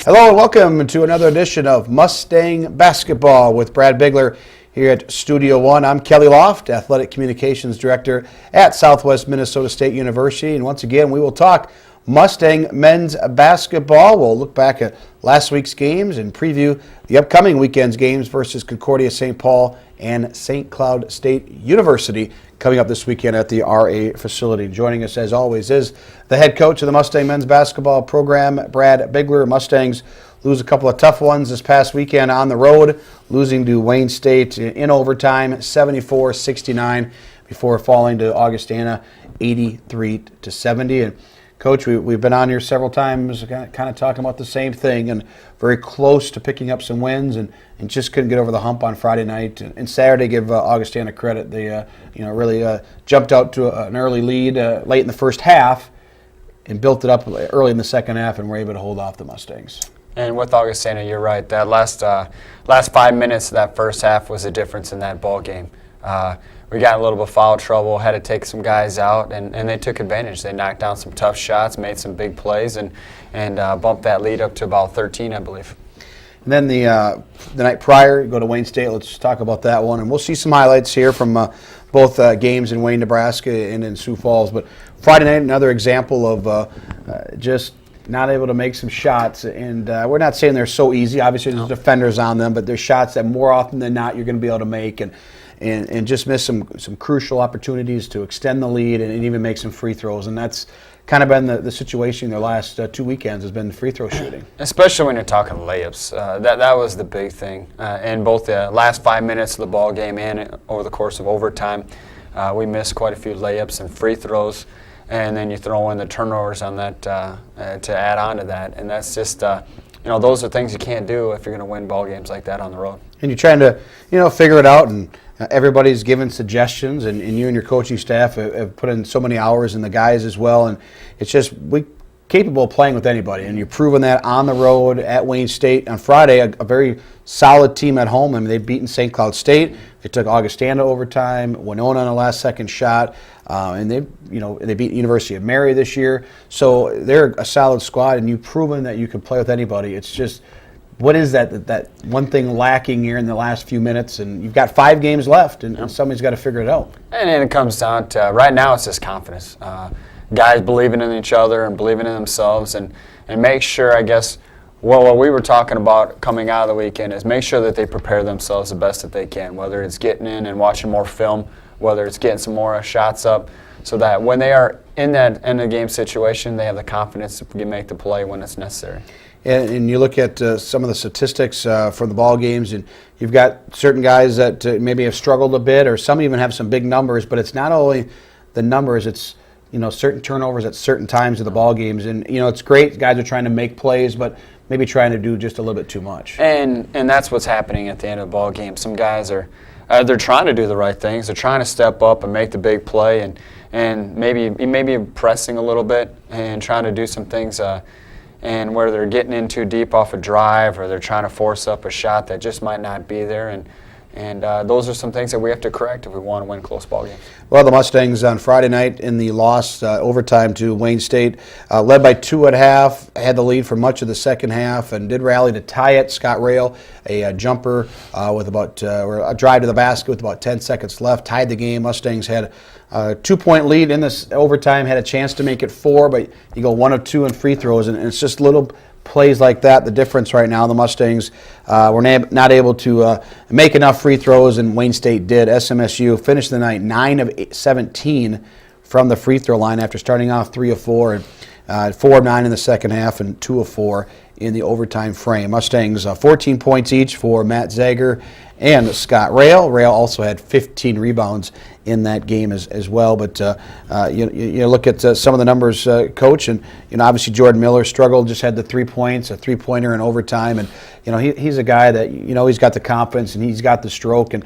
Hello and welcome to another edition of Mustang Basketball with Brad Bigler here at Studio One. I'm Kelly Loft, Athletic Communications Director at Southwest Minnesota State University. And once again, we will talk Mustang men's basketball. We'll look back at last week's games and preview the upcoming weekend's games versus Concordia St. Paul and St. Cloud State University coming up this weekend at the RA facility. Joining us, as always, is the head coach of the Mustang men's basketball program, Brad Bigler. Mustangs lose a couple of tough ones this past weekend on the road, losing to Wayne State in overtime, 74-69, before falling to Augustana, 83-70. And Coach, we've been on here several times kind of talking about the same thing, and very close to picking up some wins, and just couldn't get over the hump on Friday night. And Saturday, give Augustana credit. They really jumped out to an early lead late in the first half and built it up early in the second half and were able to hold off the Mustangs. And with Augustana, you're right. That last 5 minutes of that first half was the difference in that ball game. We got a little bit of foul trouble, had to take some guys out, and they took advantage. They knocked down some tough shots, made some big plays, and bumped that lead up to about 13, I believe. And then the night prior, go to Wayne State. Let's talk about that one. And we'll see some highlights here from both games in Wayne, Nebraska and in Sioux Falls. But Friday night, another example of just not able to make some shots. And we're not saying they're so easy. Obviously, there's defenders on them, but there's shots that more often than not you're going to be able to make. And just miss some crucial opportunities to extend the lead and even make some free throws. And that's kind of been the situation in their last 2 weekends, has been free throw shooting. Especially when you're talking layups. That was the big thing. In both the last 5 minutes of the ball game and over the course of overtime, we missed quite a few layups and free throws. And then you throw in the turnovers on that to add on to that. And that's just, those are things you can't do if you're going to win ball games like that on the road. And you're trying to, figure it out, and everybody's given suggestions, and you and your coaching staff have put in so many hours, and the guys as well, and it's just we capable of playing with anybody, and you're proving that on the road at Wayne State on Friday, a very solid team at home. I mean, they've beaten St. Cloud State, they took Augustana overtime, Winona on a last-second shot, and they beat University of Mary this year, so they're a solid squad, and you've proven that you can play with anybody. It's just, what is that one thing lacking here in the last few minutes? And you've got 5 games left, and somebody's got to figure it out. And it comes down to, right now, it's just confidence. Guys believing in each other and believing in themselves, and make sure, I guess, what we were talking about coming out of the weekend is make sure that they prepare themselves the best that they can, whether it's getting in and watching more film, whether it's getting some more shots up, so that when they are in that end-of-game situation, they have the confidence to make the play when it's necessary. And you look at some of the statistics from the ball games, and you've got certain guys that maybe have struggled a bit, or some even have some big numbers. But it's not only the numbers; it's certain turnovers at certain times of the ball games. And it's great. Guys are trying to make plays, but maybe trying to do just a little bit too much. And that's what's happening at the end of the ball game. Some guys are they're trying to do the right things. They're trying to step up and make the big play, and maybe pressing a little bit and trying to do some things. And where they're getting in too deep off a drive, or they're trying to force up a shot that just might not be there. And those are some things that we have to correct if we want to win close ball games. Well, the Mustangs on Friday night in the loss overtime to Wayne State, led by 2 at half, had the lead for much of the second half, and did rally to tie it. Scott Rail, a jumper with or a drive to the basket with about 10 seconds left, tied the game. Mustangs had a 2-point lead in this overtime, had a chance to make it 4, but you go 1 of 2 in free throws, and it's just little plays like that, the difference right now. The Mustangs were not able to make enough free throws, and Wayne State did. SMSU finished the night 9 of 17 from the free throw line after starting off 3 of 4, and 4 of 9 in the second half, and 2 of 4 in the overtime frame. Mustangs 14 points each for Matt Zager and Scott Rail. Rail also had 15 rebounds in that game as well. But you look at some of the numbers, Coach, and obviously Jordan Miller struggled, just had the 3 points, a 3-pointer in overtime, and he's a guy that he's got the confidence and he's got the stroke, and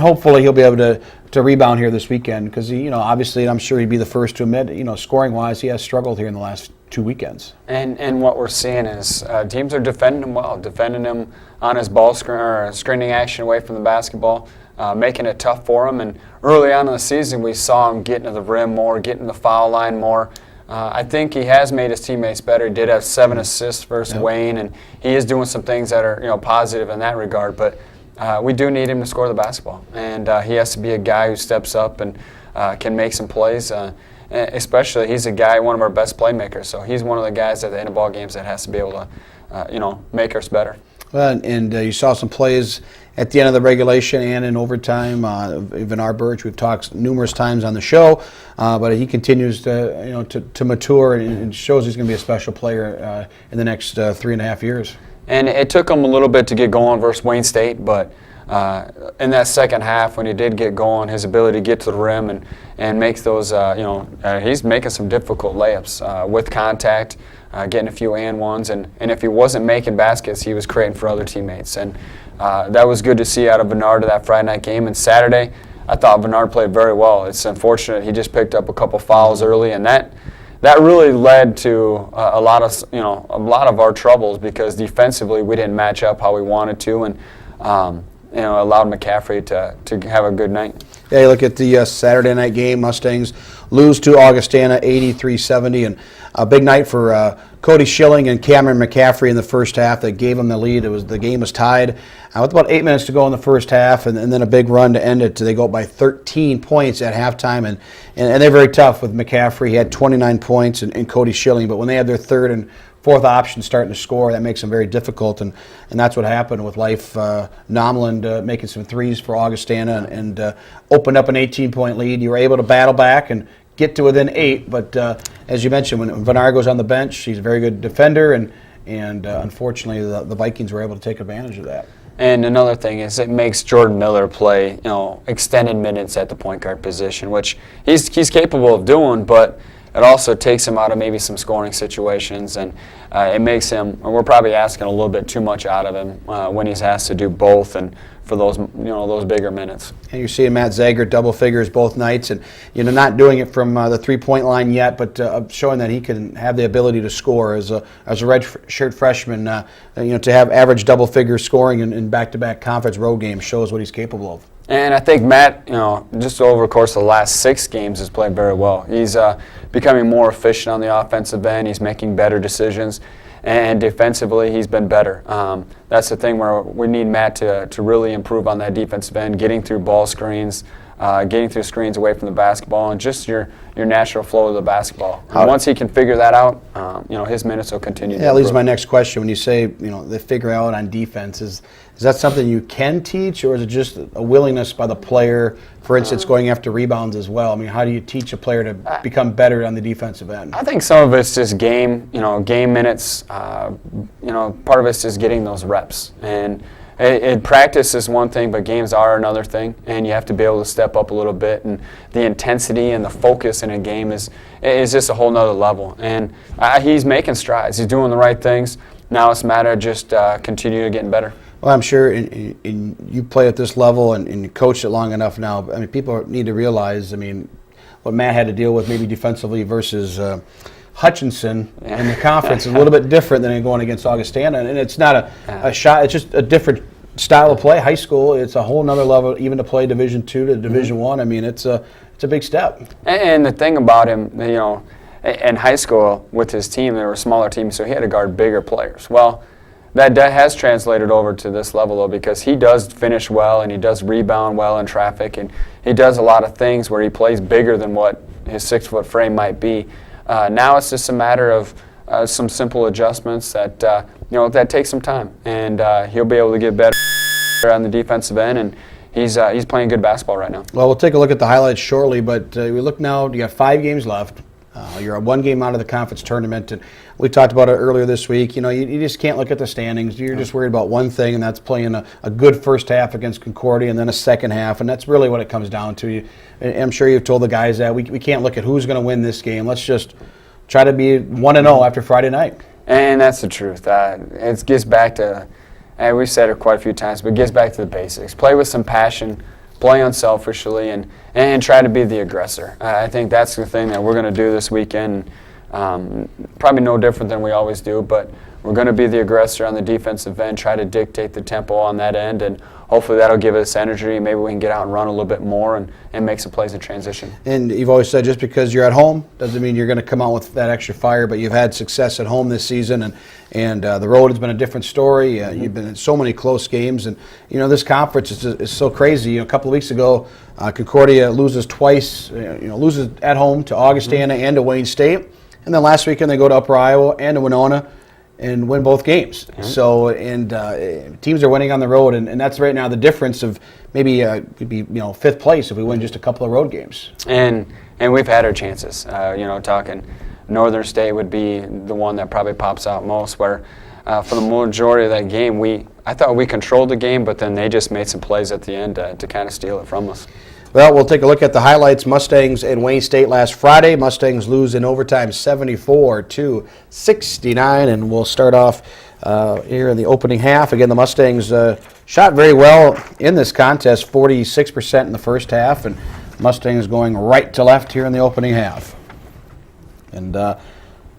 hopefully he'll be able to rebound here this weekend, because obviously I'm sure he'd be the first to admit scoring wise he has struggled here in the last 2 weekends. And what we're seeing is teams are defending him well, defending him on his ball screening action away from the basketball, making it tough for him. And early on in the season, we saw him getting to the rim more, getting to the foul line more, I think he has made his teammates better. He did have 7 assists versus Wayne, and he is doing some things that are positive in that regard. But we do need him to score the basketball, and he has to be a guy who steps up and can make some plays. Especially, he's a guy, one of our best playmakers. So he's one of the guys at the end of ball games that has to be able to, make us better. Well, and you saw some plays at the end of the regulation and in overtime. Vinar Birch, we've talked numerous times on the show, but he continues to mature and shows he's going to be a special player in the next 3.5 years. And it took him a little bit to get going versus Wayne State, but in that second half, when he did get going, his ability to get to the rim and make those, he's making some difficult layups with contact. Getting a few and ones, and if he wasn't making baskets, he was creating for other teammates, and that was good to see out of Bernard that Friday night game. And Saturday, I thought Bernard played very well. It's unfortunate he just picked up a couple fouls early, and that really led to a lot of our troubles because defensively we didn't match up how we wanted to, and allowed McCaffrey to have a good night. Yeah, you look at the Saturday night game. Mustangs lose to Augustana 83-70, and a big night for Cody Schilling and Cameron McCaffrey in the first half that gave them the lead. The game was tied with about 8 minutes to go in the first half, and then a big run to end it. They go up by 13 points at halftime, and they're very tough with McCaffrey. He had 29 points and Cody Schilling, but when they had their third and fourth option starting to score, that makes them very difficult, and that's what happened with Life Nomland making some threes for Augustana and opened up an 18-point lead. You were able to battle back and get to within 8, but as you mentioned, when Vinar goes on the bench, he's a very good defender, and unfortunately the Vikings were able to take advantage of that. And another thing is it makes Jordan Miller play extended minutes at the point guard position, which he's capable of doing, but it also takes him out of maybe some scoring situations, and it makes him. We're probably asking a little bit too much out of him when he's asked to do both, and for those bigger minutes. And you're seeing Matt Zager double figures both nights, and not doing it from the 3-point line yet, but showing that he can have the ability to score as a redshirt freshman. To have average double figure scoring in back-to-back conference road games shows what he's capable of. And I think Matt, just over the course of the last 6 games, has played very well. He's becoming more efficient on the offensive end. He's making better decisions. And defensively, he's been better. That's the thing where we need Matt to really improve on that defensive end, getting through ball screens, getting through screens away from the basketball, and just your natural flow of the basketball. Once he can figure that out, his minutes will continue to improve. That leads to my next question. When you say, they figure out on defense, is that something you can teach, or is it just a willingness by the player, for instance, going after rebounds as well? I mean, how do you teach a player to become better on the defensive end? I think some of it's just game minutes. Part of it's just getting those reps. And practice is one thing, but games are another thing, and you have to be able to step up a little bit. And the intensity and the focus in a game is just a whole nother level. And he's making strides. He's doing the right things. Now it's a matter of just continue to getting better. Well, I'm sure you play at this level and you coached it long enough now. I mean, people need to realize, what Matt had to deal with maybe defensively versus Hutchinson in the conference is a little bit different than going against Augustana. And it's not a shot, it's just a different style of play. High school, it's a whole nother level, even to play Division II to Division I. It's a big step. And the thing about him, in high school with his team, they were a smaller team, so he had to guard bigger players. Well, that has translated over to this level, though, because he does finish well and he does rebound well in traffic, and he does a lot of things where he plays bigger than what his 6-foot frame might be. Now it's just a matter of some simple adjustments that take some time, and he'll be able to get better on the defensive end, and he's playing good basketball right now. Well, we'll take a look at the highlights shortly, but we look now. You got 5 games left. You're 1 game out of the conference tournament, and we talked about it earlier this week. You just can't look at the standings. You're just worried about one thing, and that's playing a good first half against Concordia and then a second half, and that's really what it comes down to. I'm sure you've told the guys that we can't look at who's going to win this game. Let's just try to be 1-0 after Friday night. And that's the truth. It gets back to, and we've said it quite a few times, but it gets back to the basics. Play with some passion, play unselfishly, and try to be the aggressor. I think that's the thing that we're going to do this weekend. Probably no different than we always do, but we're going to be the aggressor on the defensive end, try to dictate the tempo on that end, and hopefully that'll give us energy. Maybe we can get out and run a little bit more and make some plays in transition. And you've always said just because you're at home doesn't mean you're going to come out with that extra fire, but you've had success at home this season, and the road has been a different story. You've been in so many close games, and this conference is so crazy. A couple of weeks ago, Concordia loses twice, loses at home to Augustana and to Wayne State, and then last weekend they go to Upper Iowa and to Winona and win both games. So, teams are winning on the road, and that's right now the difference of maybe could be fifth place if we win just a couple of road games. And we've had our chances. Talking Northern State would be the one that probably pops out most, where for the majority of that game, I thought we controlled the game, but then they just made some plays at the end to kind of steal it from us. Well, we'll take a look at the highlights. Mustangs and Wayne State last Friday. Mustangs lose in overtime 74-69, and we'll start off here in the opening half. Again, the Mustangs shot very well in this contest, 46% in the first half, and Mustangs going right to left here in the opening half. And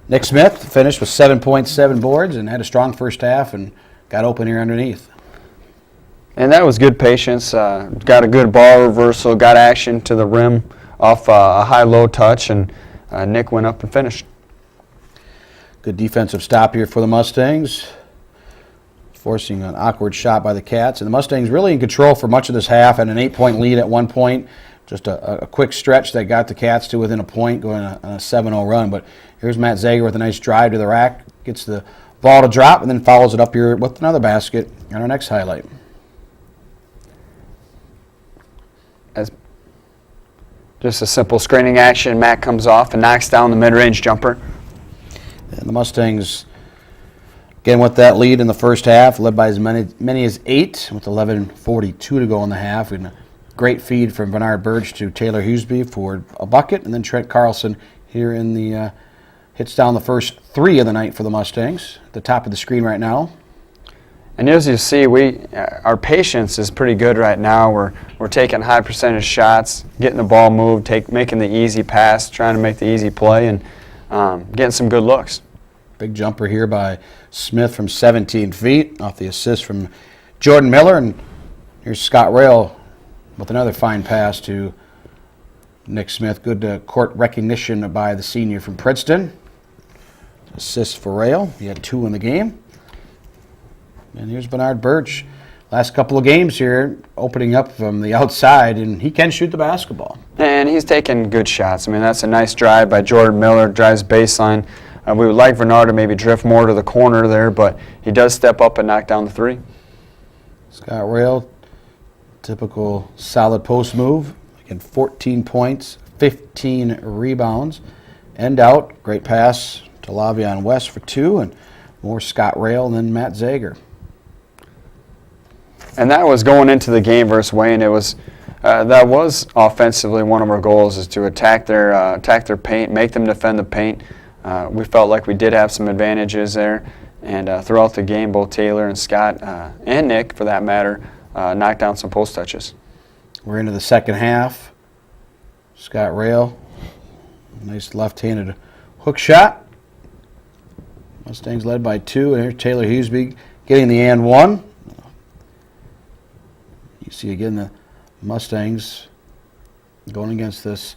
Nick Smith finished with 7.7 boards and had a strong first half and got open here underneath. And that was good patience, got a good ball reversal, got action to the rim off a high-low touch, and Nick went up and finished. Good defensive stop here for the Mustangs, forcing an awkward shot by the Cats. And the Mustangs really in control for much of this half, and an 8-point lead at one point. Just a quick stretch that got the Cats to within a point, going on a 7-0 run. But here's Matt Zager with a nice drive to the rack, gets the ball to drop, and then follows it up here with another basket on our next highlight. Just a simple screening action. Matt comes off and knocks down the mid-range jumper. And the Mustangs, again with that lead in the first half, led by as many as 8 with 11:42 to go in the half. And a great feed from Bernard Birch to Taylor Huseby for a bucket. And then Trent Carlson here in the hits down the first 3 of the night for the Mustangs. At the top of the screen right now. And as you see, our patience is pretty good right now. We're taking high percentage shots, getting the ball moved, making the easy pass, trying to make the easy play, and getting some good looks. Big jumper here by Smith from 17 feet off the assist from Jordan Miller. And here's Scott Rail with another fine pass to Nick Smith. Good court recognition by the senior from Princeton. Assist for Rail. He had 2 in the game. And here's Bernard Birch. Last couple of games here, opening up from the outside, and he can shoot the basketball. And he's taking good shots. I mean, that's a nice drive by Jordan Miller, drives baseline. We would like Bernard to maybe drift more to the corner there, but he does step up and knock down the 3. Scott Rail, typical solid post move. Again, 14 points, 15 rebounds. End out, great pass to Lavion West for 2, and more Scott Rail and then Matt Zager. And that was going into the game versus Wayne. It was that was offensively one of our goals, is to attack their paint, make them defend the paint. We felt like we did have some advantages there, and throughout the game, both Taylor and Scott and Nick, for that matter, knocked down some post touches. We're into the second half. Scott Rail, nice left-handed hook shot. Mustangs led by 2, and here's Taylor Huseby getting the and 1. You see again the Mustangs going against this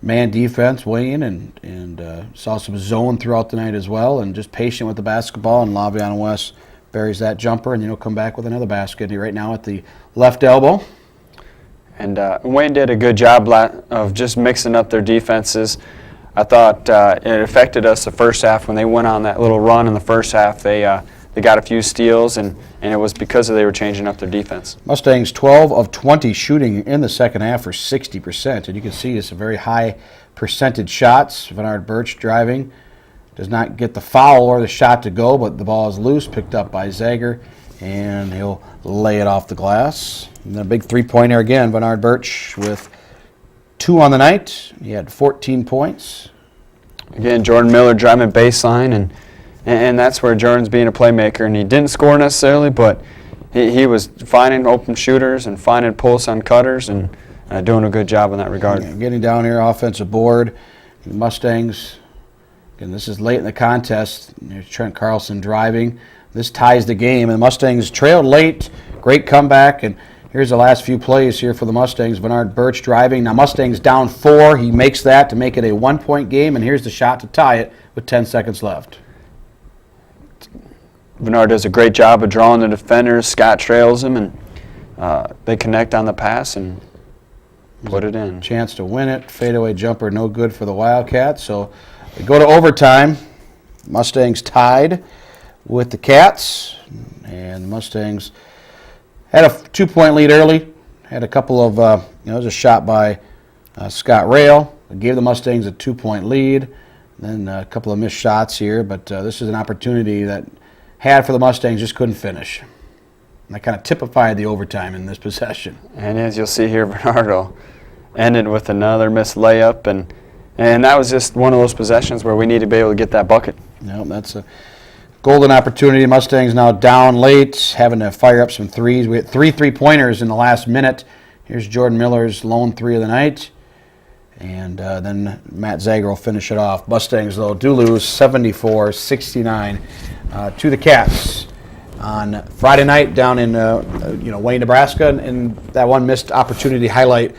man defense, Wayne, and saw some zone throughout the night as well, and just patient with the basketball. And Lavion West buries that jumper, and come back with another basket right now at the left elbow. And Wayne did a good job of just mixing up their defenses. I thought it affected us the first half when they went on that little run in the first half. They got a few steals, and it was because they were changing up their defense. Mustangs 12 of 20 shooting in the second half for 60%, and you can see it's a very high percentage shots. Bernard Birch driving, does not get the foul or the shot to go, but the ball is loose, picked up by Zager, and he'll lay it off the glass. And then a big three-pointer again, Bernard Birch with 2 on the night. He had 14 points. Again, Jordan Miller driving baseline, and that's where Jordan's being a playmaker. And he didn't score necessarily, but he was finding open shooters and finding posts on cutters and doing a good job in that regard. Yeah, getting down here, offensive board. The Mustangs And this is late in the contest. There's Trent Carlson driving. This ties the game, and the Mustangs trailed late. Great comeback, and here's the last few plays here for the Mustangs. Bernard Birch driving. Now Mustangs down 4. He makes that to make it a 1-point game, and here's the shot to tie it with 10 seconds left. Bernard does a great job of drawing the defenders. Scott trails him, and they connect on the pass and put it in. Chance to win it. Fadeaway jumper, no good for the Wildcats. So we go to overtime. Mustangs tied with the Cats, and the Mustangs had a 2-point lead early. Had a couple of, it was a shot by Scott Rail. It gave the Mustangs a 2-point lead. Then a couple of missed shots here, but this is an opportunity that had for the Mustangs, just couldn't finish. And that kind of typified the overtime in this possession. And as you'll see here, Bernardo ended with another missed layup, and that was just one of those possessions where we need to be able to get that bucket. No, that's a golden opportunity. Mustangs now down late, having to fire up some threes. We had 3 3-pointers in the last minute. Here's Jordan Miller's lone 3 of the night. And then Matt Zager will finish it off. Mustangs, though, do lose 74-69 to the Cats on Friday night down in Wayne, Nebraska. And that one missed opportunity highlight.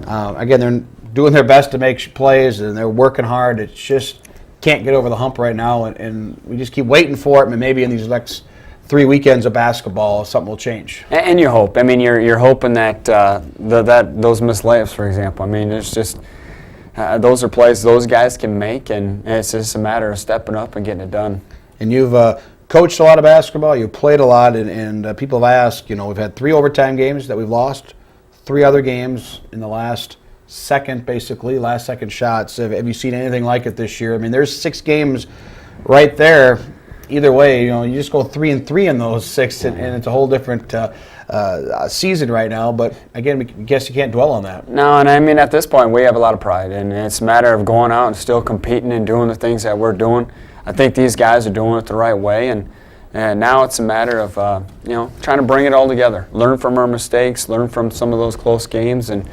Again, they're doing their best to make plays, and they're working hard. It's just can't get over the hump right now, and we just keep waiting for it. And maybe in these next 3 weekends of basketball, something will change. And you hope. I mean, you're hoping that that those missed layups, for example. I mean, it's just those are plays those guys can make, and it's just a matter of stepping up and getting it done. And you've coached a lot of basketball. You've played a lot, and people have asked. We've had 3 overtime games that we've lost, 3 other games in the last second shots. Have you seen anything like it this year? I mean, there's 6 games right there. Either way, you just go 3-3 in those 6, and it's a whole different season right now. But again, I guess you can't dwell on that. No, and I mean, at this point, we have a lot of pride, and it's a matter of going out and still competing and doing the things that we're doing. I think these guys are doing it the right way, and now it's a matter of trying to bring it all together, learn from our mistakes, learn from some of those close games, and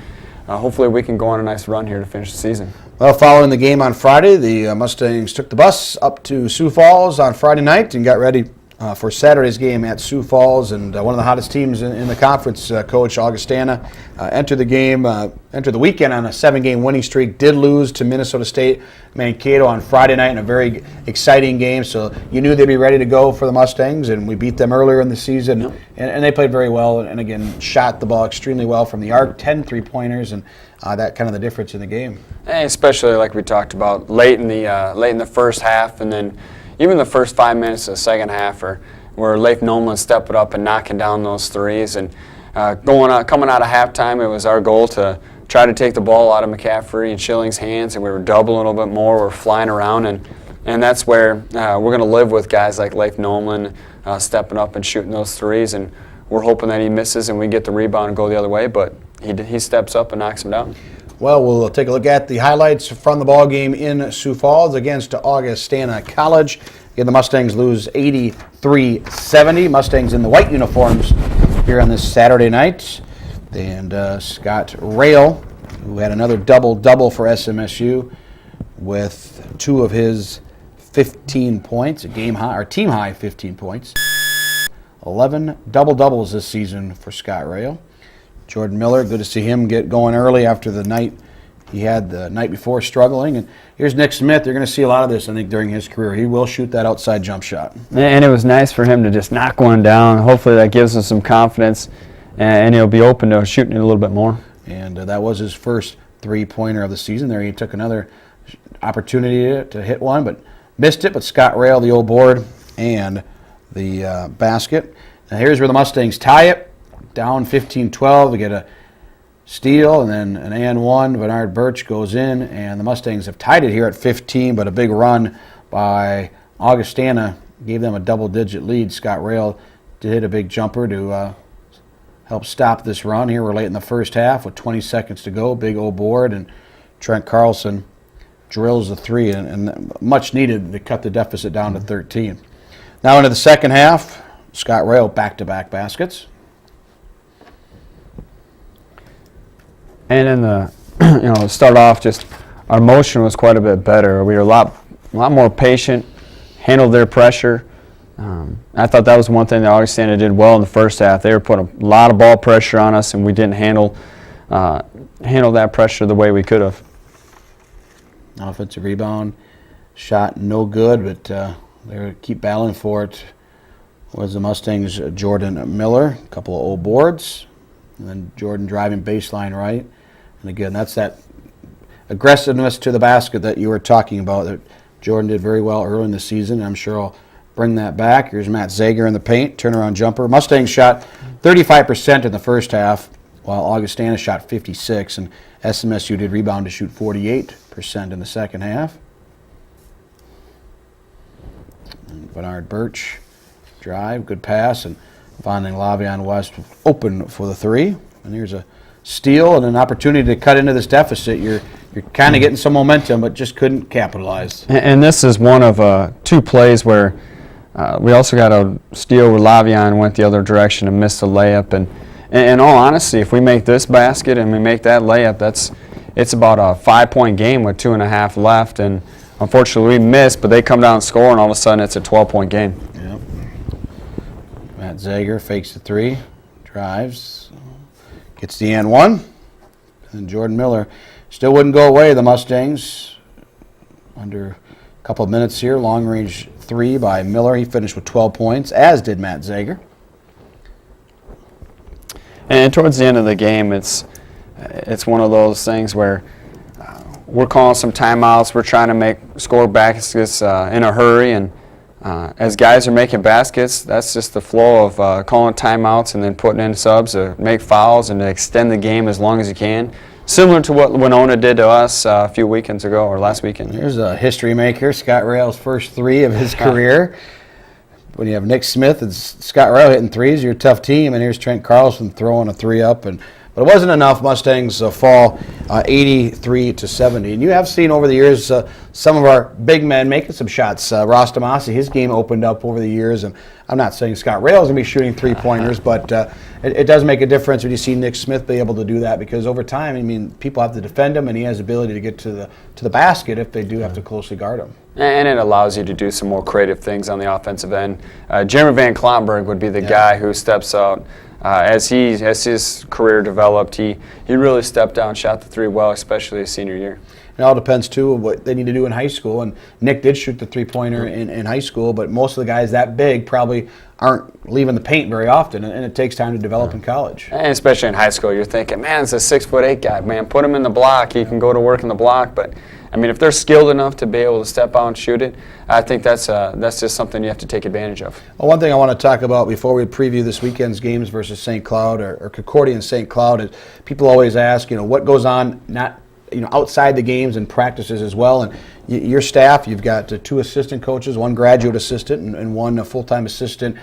hopefully we can go on a nice run here to finish the season. Well, following the game on Friday, the Mustangs took the bus up to Sioux Falls on Friday night and got ready for Saturday's game at Sioux Falls. And one of the hottest teams in the conference, Coach Augustana, entered the weekend on a 7-game winning streak. Did lose to Minnesota State Mankato on Friday night in a very exciting game. So you knew they'd be ready to go for the Mustangs, and we beat them earlier in the season. Yep. And they played very well, and again shot the ball extremely well from the arc, 10 3-pointers, and that kind of the difference in the game. And especially like we talked about late in the first half, and then even the first 5 minutes of the second half, where Leif Nolan stepping up and knocking down those threes, and coming out of halftime, it was our goal to try to take the ball out of McCaffrey and Schilling's hands, and we were doubling a little bit more. We're flying around, and that's where we're going to live with guys like Leif Nolan stepping up and shooting those threes, and we're hoping that he misses and we get the rebound and go the other way, but he steps up and knocks him down. Well, we'll take a look at the highlights from the ball game in Sioux Falls against Augustana College. Again, the Mustangs lose 83-70. Mustangs in the white uniforms here on this Saturday night. And Scott Rail, who had another double-double for SMSU with 2 of his 15 points, a team high 15 points. 11 double-doubles this season for Scott Rail. Jordan Miller, good to see him get going early after the night he had the night before struggling. And here's Nick Smith. You're going to see a lot of this, I think, during his career. He will shoot that outside jump shot. And it was nice for him to just knock one down. Hopefully that gives him some confidence, and he'll be open to shooting it a little bit more. And that was his first 3-pointer of the season. There he took another opportunity to hit one, but missed it. But Scott Rail, the old board, and the basket. Now here's where the Mustangs tie it. Down 15-12, we get a steal and then an and one. Bernard Birch goes in, and the Mustangs have tied it here at 15, but a big run by Augustana gave them a double-digit lead. Scott Rail did hit a big jumper to help stop this run. Here we're late in the first half with 20 seconds to go. Big old board, and Trent Carlson drills the 3, and much needed to cut the deficit down to 13. Now into the second half, Scott Rail back-to-back baskets. And in the, start off, just our motion was quite a bit better. We were a lot a lot more patient, handled their pressure. I thought that was one thing that Augustana did well in the first half. They were putting a lot of ball pressure on us, and we didn't handle that pressure the way we could have. Offensive rebound, shot no good, but they keep battling for it. Was the Mustangs' Jordan Miller, a couple of old boards, and then Jordan driving baseline right. And again, that's that aggressiveness to the basket that you were talking about that Jordan did very well early in the season. I'm sure I'll bring that back. Here's Matt Zager in the paint, turnaround jumper. Mustangs shot 35% in the first half, while Augustana shot 56%, and SMSU did rebound to shoot 48% in the second half. And Bernard Birch, drive, good pass, and finding Lavion West open for the three. And here's a steal and an opportunity to cut into this deficit. You're kind of getting some momentum, but just couldn't capitalize. And this is one of two plays where we also got a steal where Lavion went the other direction and missed a layup. And in all honesty, if we make this basket and we make that layup, it's about a 5-point game with 2.5 left. And unfortunately, we missed, but they come down and score, and all of a sudden it's a 12-point game. Yep. Matt Zager fakes the three, drives, gets the and one, and Jordan Miller still wouldn't go away. The Mustangs under a couple of minutes here. Long range three by Miller. He finished with 12 points, as did Matt Zager. And towards the end of the game, it's one of those things where we're calling some timeouts. We're trying to score baskets in a hurry, and as guys are making baskets, that's just the flow of calling timeouts and then putting in subs to make fouls and to extend the game as long as you can. Similar to what Winona did to us a few weekends ago, or last weekend. Here's a history maker, Scott Rail's first three of his career. When you have Nick Smith and Scott Rail hitting threes, you're a tough team. And here's Trent Carlson throwing a three up, but it wasn't enough. Mustangs fall 83-70. And you have seen over the years some of our big men making some shots. Ross Damasi, his game opened up over the years, and I'm not saying Scott Rail is going to be shooting three-pointers, but it does make a difference when you see Nick Smith be able to do that, because over time, I mean, people have to defend him, and he has the ability to get to the basket if they do have to closely guard him. And it allows you to do some more creative things on the offensive end. Jeremy Van Klomberg would be the guy who steps out. As his career developed, he really stepped out and shot the three well, especially his senior year. It all depends, too, on what they need to do in high school. And Nick did shoot the three-pointer in high school, but most of the guys that big probably aren't leaving the paint very often, and it takes time to develop in college. And especially in high school, you're thinking, man, it's a 6'8" guy. Man, put him in the block. He can go to work in the block. But, I mean, if they're skilled enough to be able to step out and shoot it, I think that's just something you have to take advantage of. Well, one thing I want to talk about before we preview this weekend's games versus St. Cloud or Concordia and St. Cloud is people always ask, what goes on outside the games and practices as well. And your staff, you've got two assistant coaches, one graduate assistant and one full-time assistant.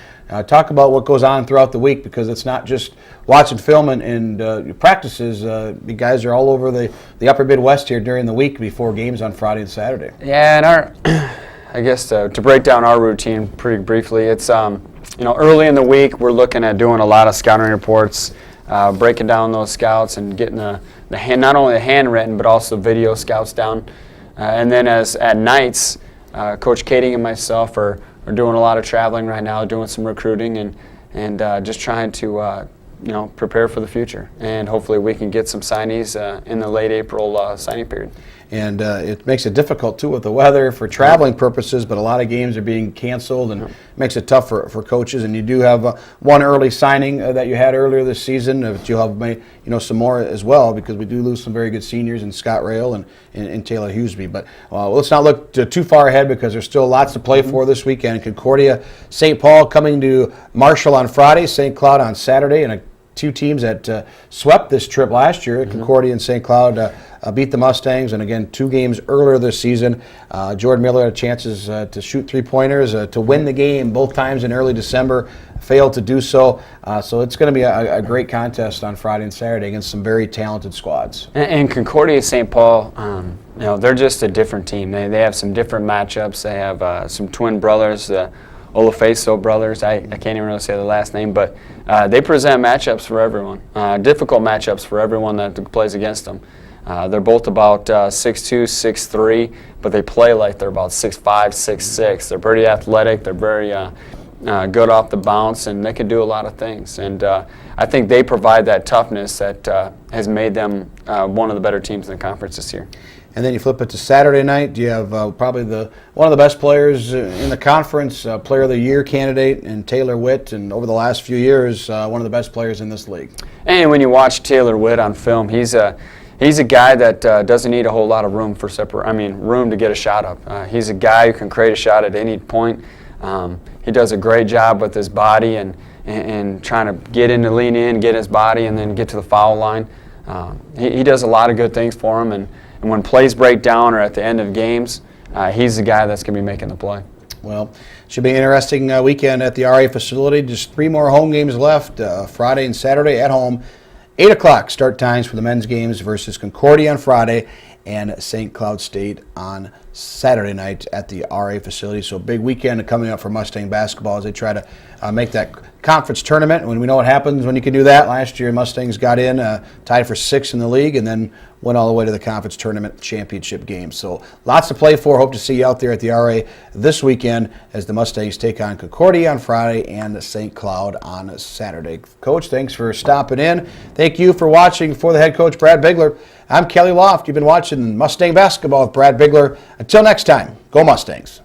Talk about what goes on throughout the week, because it's not just watching film and practices. The guys are all over the upper Midwest here during the week before games on Friday and Saturday. Yeah, and I guess to break down our routine pretty briefly, it's early in the week we're looking at doing a lot of scouting reports, breaking down those scouts and getting not only the handwritten but also video scouts down. And then at nights, Coach Kading and myself are doing a lot of traveling right now, doing some recruiting and just trying to prepare for the future. And hopefully we can get some signees in the late April signing period. And it makes it difficult, too, with the weather for traveling purposes, but a lot of games are being canceled, and it makes it tough for coaches. And you do have one early signing that you had earlier this season, but you'll have some more as well, because we do lose some very good seniors in Scott Rail and Taylor Hughesby. But let's not look too far ahead, because there's still lots to play for this weekend. Concordia, St. Paul coming to Marshall on Friday, St. Cloud on Saturday, and two teams that swept this trip last year. Concordia and St. Cloud beat the Mustangs, and again, 2 games earlier this season. Jordan Miller had chances to shoot three-pointers to win the game both times in early December, failed to do so. So it's going to be a great contest on Friday and Saturday against some very talented squads. And Concordia, St. Paul, they're just a different team. They have some different matchups. They have some twin brothers, the Olafeso brothers. I can't even really say the last name, but they present matchups for everyone, difficult matchups for everyone that plays against them. They're both about 6'2", 6'3", but they play like they're about 6'5", 6'6". They're pretty athletic. They're very good off the bounce, and they can do a lot of things. And I think they provide that toughness that has made them one of the better teams in the conference this year. And then you flip it to Saturday night. You have probably one of the best players in the conference, Player of the Year candidate, and Taylor Witt, and over the last few years, one of the best players in this league. And when you watch Taylor Witt on film, he's a guy that doesn't need a whole lot of room room to get a shot up. He's a guy who can create a shot at any point. He does a great job with his body and trying to get in to lean in, get his body, and then get to the foul line. He does a lot of good things for him, and when plays break down or at the end of games, he's the guy that's going to be making the play. Well, should be an interesting weekend at the RA facility. Just 3 more home games left, Friday and Saturday at home. 8 o'clock start times for the men's games versus Concordia on Friday and St. Cloud State on Saturday night at the RA facility. So a big weekend coming up for Mustang basketball as they try to make that conference tournament. When we know what happens when you can do that. Last year Mustangs got in, tied for 6th in the league, and then went all the way to the conference tournament championship game. So lots to play for. Hope to see you out there at the RA this weekend as the Mustangs take on Concordia on Friday and St. Cloud on Saturday. Coach, thanks for stopping in. Thank you for watching. For the head coach, Brad Bigler, I'm Kelly Loft. You've been watching Mustang basketball with Brad Bigler. Until next time, go Mustangs.